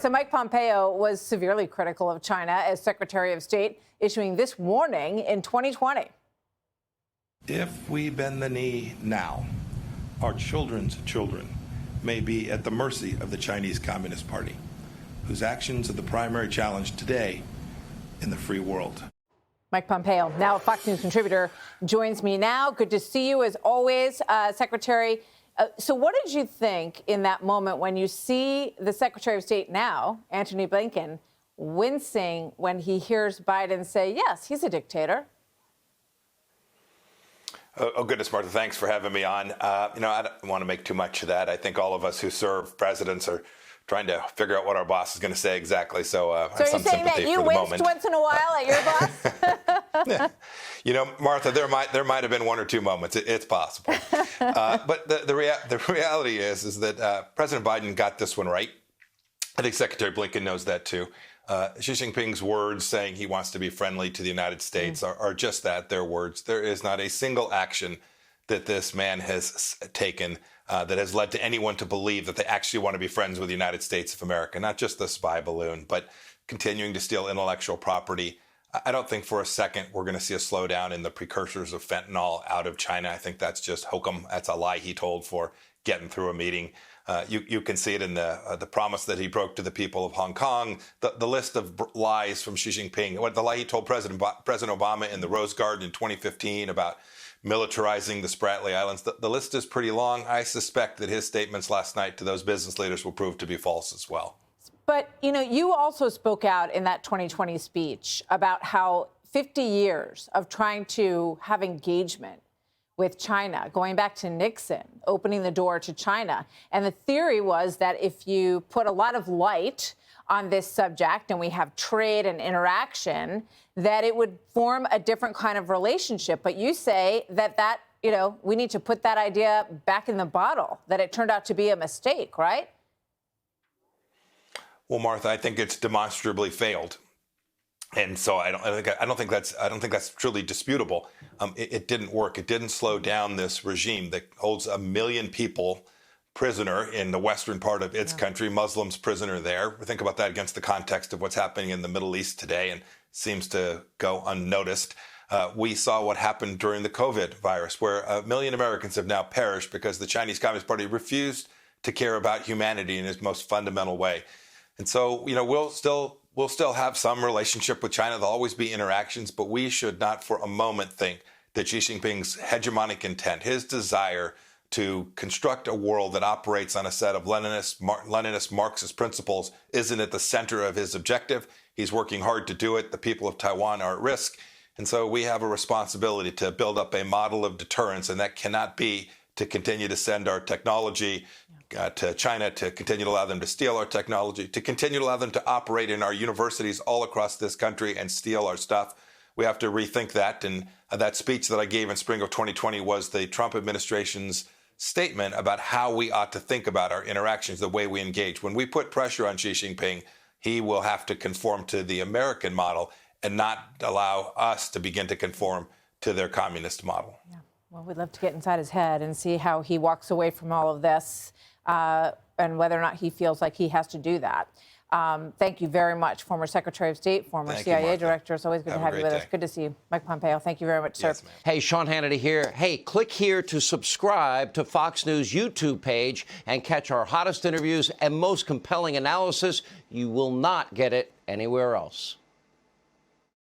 So Mike Pompeo was severely critical of China as Secretary of State, issuing this warning in 2020. If we bend the knee now, our children's children may be at the mercy of the Chinese Communist Party, whose actions are the primary challenge today in the free world. Mike Pompeo, now a Fox News contributor, joins me now. Good to see you, as always, Secretary. So what did you think in that moment when you see the Secretary of State now, Antony Blinken, wincing when he hears Biden say, yes, he's a dictator? Oh, goodness, Martha, thanks for having me on. I don't want to make too much of that. I think all of us who serve presidents are trying to figure out what our boss is going to say exactly. So are you saying that you winced once in a while at your boss? Martha, there might have been one or two moments. It's possible. But the reality is that President Biden got this one right. I think Secretary Blinken knows that, too. Xi Jinping's words saying he wants to be friendly to the United States are just that, their words. There is not a single action that this man has taken that has led to anyone to believe that they actually want to be friends with the United States of America, not just the spy balloon, but continuing to steal intellectual property. I don't think for a second we're going to see a slowdown in the precursors of fentanyl out of China. I think that's just hokum. That's a lie he told for getting through a meeting. You can see it in the promise that he broke to the people of Hong Kong, the list of lies from Xi Jinping, the lie he told President Obama in the Rose Garden in 2015 about militarizing the Spratly Islands. The list is pretty long. I suspect that his statements last night to those business leaders will prove to be false as well. But, you also spoke out in that 2020 speech about how 50 years of trying to have engagement with China, going back to Nixon, opening the door to China. And the theory was that if you put a lot of light on this subject and we have trade and interaction, that it would form a different kind of relationship. But you say that we need to put that idea back in the bottle, that it turned out to be a mistake, right? Well, Martha, I think it's demonstrably failed. And so I don't think that's truly disputable. It didn't work. It didn't slow down this regime that holds 1 million people prisoner in the western part of its country, Muslims prisoner there. Think about that against the context of what's happening in the Middle East today, and seems to go unnoticed. We saw what happened during the COVID virus, where 1 million Americans have now perished because the Chinese Communist Party refused to care about humanity in its most fundamental way. And so, we'll still have some relationship with China. There'll always be interactions, but we should not for a moment think that Xi Jinping's hegemonic intent, his desire to construct a world that operates on a set of Leninist Marxist principles, isn't at the center of his objective. He's working hard to do it. The people of Taiwan are at risk. And so we have a responsibility to build up a model of deterrence, and that cannot be to continue to send our technology to China, to continue to allow them to steal our technology, to continue to allow them to operate in our universities all across this country and steal our stuff. We have to rethink that. And that speech that I gave in spring of 2020 was the Trump administration's statement about how we ought to think about our interactions, the way we engage. When we put pressure on Xi Jinping, he will have to conform to the American model and not allow us to begin to conform to their communist model. Yeah. Well, we'd love to get inside his head and see how he walks away from all of this and whether or not he feels like he has to do that. Thank you very much, former Secretary of State, former CIA Director. It's always good to have you with us. Good to see you. Mike Pompeo, thank you very much, sir. Yes, ma'am. Hey, Sean Hannity here. Hey, click here to subscribe to Fox News YouTube page and catch our hottest interviews and most compelling analysis. You will not get it anywhere else.